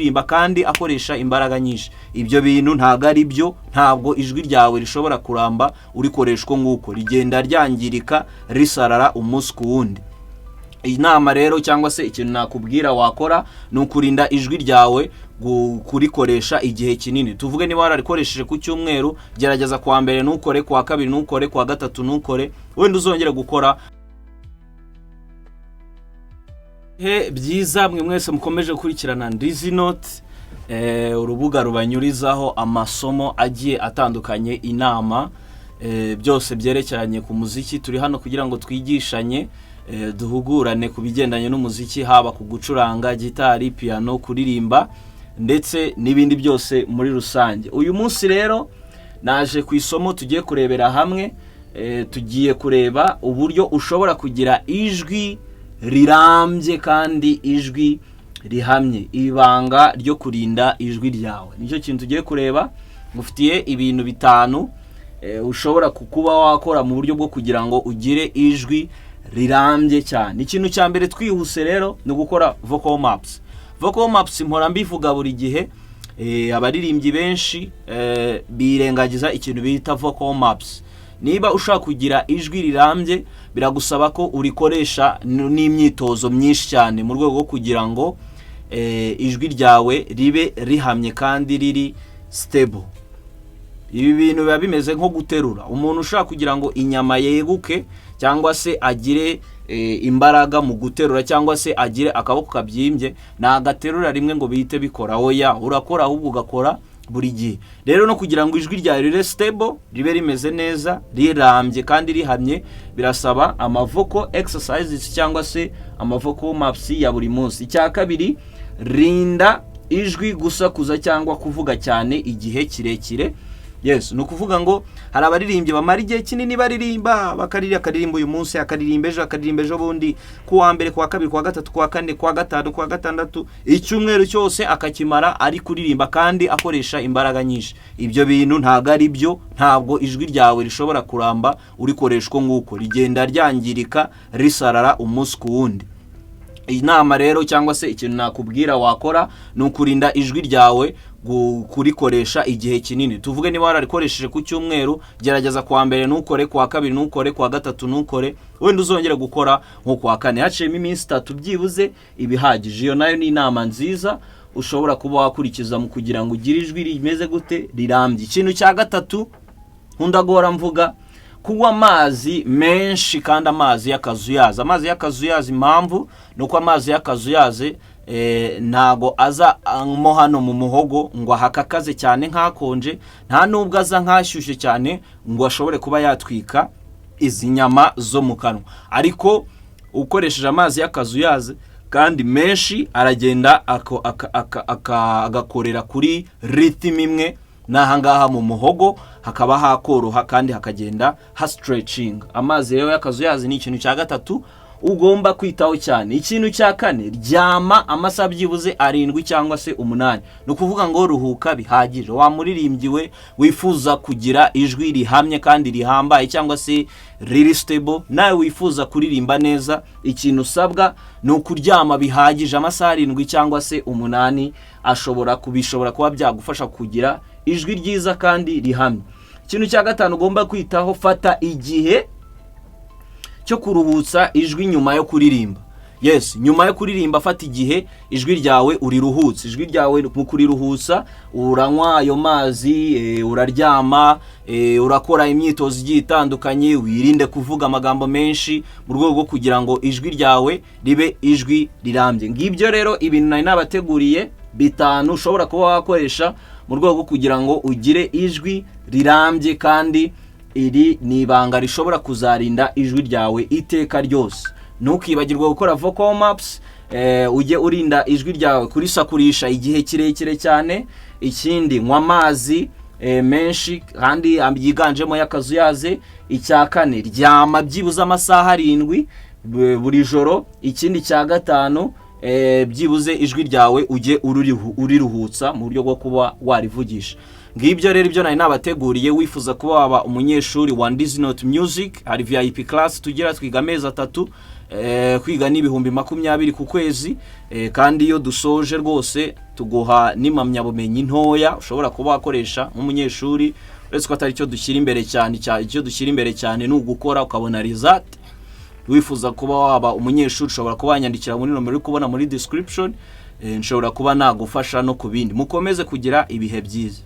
rimba kandi akoresha imbaraga nyinshi. Ibyo bintu ntago ari byo, ntabwo ijwi ryawe rishobora kuramba urikoreshwa nguko, rigenda ryangirika risarara umunsi ku wundi. Inama rero cyangwa se ikintu nakubwira wakora ni ukurinda ijwi ryawe kurikoresha igihe kinini. Tuvuge niba wararikoresheje ku cyumweru, gerageza kuwa mbere ntukore, kuwa kabiri ntukore, kuwa gatatu ntukore, wenda uzongera gukora. Byiza mwe mwese mukomeje gukurikirana Ndizi Note, urubuga rubanyurizaho amasomo agiye atandukanye, inama, byose byerekeranye ku muziki. Turi hano kugira ngo twigishanye, duhugurane ku bigendanye n'umuziki, haba ku gucuranga gitari, piano, kuririmba ndetse n'ibindi byose muri rusange. Uyu munsi rero naje ku isomo tugiye kurebera hamwe. Tugiye kureba uburyo ushobora kugira ijwi rirambye kandi ijwi rihamye, ibanga ryo kurinda ijwi ryawe. Nicyo kintu tugiye kureba. Ngufitiye ibintu bitanu ushobora kuba wakora mu buryo bwo kugira ngo ugire ijwi rirambye cyane. Ikintu cya mbere twihuse rero ni gukora vocal maps. Vocal maps mpora mbivuga buri gihe, abaririmbyi benshi birengagiza ikintu bita vocal maps. Niba ushaka kugira ijwi rirambye, biragusaba ko urikoresha n'imyitozo myinshi cyane mu rwego rwo kugira ngo ijwi ryawe ribe rihamye kandi riri stable. Ibi bintu biba bimeze nko guterura. Umuntu ushaka kugira ngo inyama yeguke cyangwa se agire imbaraga mu guterura cyangwa se agire akaboko kabyimbye, nagaterura rimwe ngo bihite bikora. Oya, urakora ahubwo ugakora buri gihe. Rero no kugira ngo ijwi ryawe ribe stable, ribe rimeze neza, rirambye kandi rihamye, birasaba amavocal exercises cyangwa se amavocal maps ya buri munsi. Icya kabiri, rinda ijwi gusakuza cyangwa kuvuga cyane igihe kirekire. Yes, no kuvuga ngo hari abaririmbyi bamara igihe kinini baririmba, akaririmba uyu munsi, akaririmba ejo bundi, kuwa mbere, kuwa kabiri, kuwa gatatu, kuwa kane, kuwa gatanu, kuwa gatandatu, icyumweru cyose akakimara ari kuririmba kandi akoresha imbaraga nyinshi. Ibyo bintu ntago ari byo, ntabwo ijwi ryawe rishobora kuramba urikoreshwa nguko, rigenda ryangirika risarara umunsi ku wundi. Inama rero cyangwa se ikintu nakubwira wakora ni ukurinda ijwi ryawe kurikoresha igihe kinini. Tuvuge niba wararikoresheje ku cyumweru, gerageza kuwa mbere ntukore, kuwa kabiri ntukore, kuwa gatatu ntukore, wenda uzongera gukora nko kuwa kane. Haciyemo iminsi 3 byibuze ibihagije. Iyo nayo ni inama nziza ushobora kuba wakurikiza mu kugira ngo ugire ijwi rimeze gute, rirambye. Ikintu cya gatatu nkundagora mvuga, kunywa amazi menshi kandi amazi y'akazuyazi. Amazi y'akazuyazi, impamvu nuko amazi y'akazuyazi ntago aza mo hano mu muhogo ngo hakakaze cyane nkakonje, nta nubwo aza nkashyushye cyane ngo ashobore kuba yatwika izi nyama zo mu kanwa. Ariko ukoresheje amazi y'akazuyazi kandi menshi, aragenda agakorera kuri rhythm imwe, nahangaha mu muhogo hakaba hakoroha kandi hakagenda ha stretching. Amazi rero y'akazuyazi ni ikintu cya gatatu ugomba kwitaho cyane. Ikintu cya kane, ryama amasaha byibuze 7 cyangwa se 8. No kuvuga ngo ruhuka bihagije. Wa muririmbyi we wifuza kugira ijwi rihamye kandi rihambaye cyangwa se riri stable, nawe wifuza kuririmba neza, ikintu usabwa ni ukuryama bihagije amasaha 7 cyangwa se 8. Bishobora kuba byagufasha kugira ijwi ryiza kandi rihamye. Ikintu cya gatanu ugomba kwitaho, fata igihe cyo kuruhutsa ijwi nyuma yo kuririmba. Yes, nyuma yo kuririmba fata igihe ijwi ryawe uriruhutsa. Ijwi ryawe mu kuriruhutsa, uranywa ayo mazi, uraryama, urakora imyitozo igiye itandukanye, wirinde kuvuga amagambo menshi mu rwego rwo kugira ngo ijwi ryawe ribe ijwi rirambye. Ngibyo rero ibintu nari nabateguriye bitanu ushobora kuba wakoresha mu rwego rwo kugira ngo ugire ijwi rirambye, kandi iri ni ibanga rishobora kuzarinda ijwi ryawe iteka ryose. Ntukibagirwe gukora vocal maps, ujye urinda ijwi ryawe kurisakurisha igihe kirekire cyane. Ikindi, nywa amazi menshi kandi yiganjemo y'akazuyaze. Icya kane, ryama byibuze amasaha 7 buri joro. Ikindi cya gatanu, byibuze ijwi ryawe ujye uriruhutsa mu buryo bwo kuba warivugisha. Ngibyo rero ibyo nari nabateguriye. Wifuza kuba waba umunyeshuri wa Ndizi Note Music, hari VIP class tugira twiga amezi 3. kwiga n'ibihumbi 20 ku kwezi, kandi iyo dusoje rwose tuguha n'imamyabumenyi ntoya ushobora kuba wakoresha nk'umunyeshuri, uretse ko atari cyo dushyira imbere cyane. Icyo dushyira imbere cyane ni ugukora ukabona result. Wifuza kuba waba umunyeshuri ushobora kuba wanyandikira muri nomero uri kubona muri description, nshobora kuba nagufasha no ku bindi. Mukomeze kugira ibihe byiza.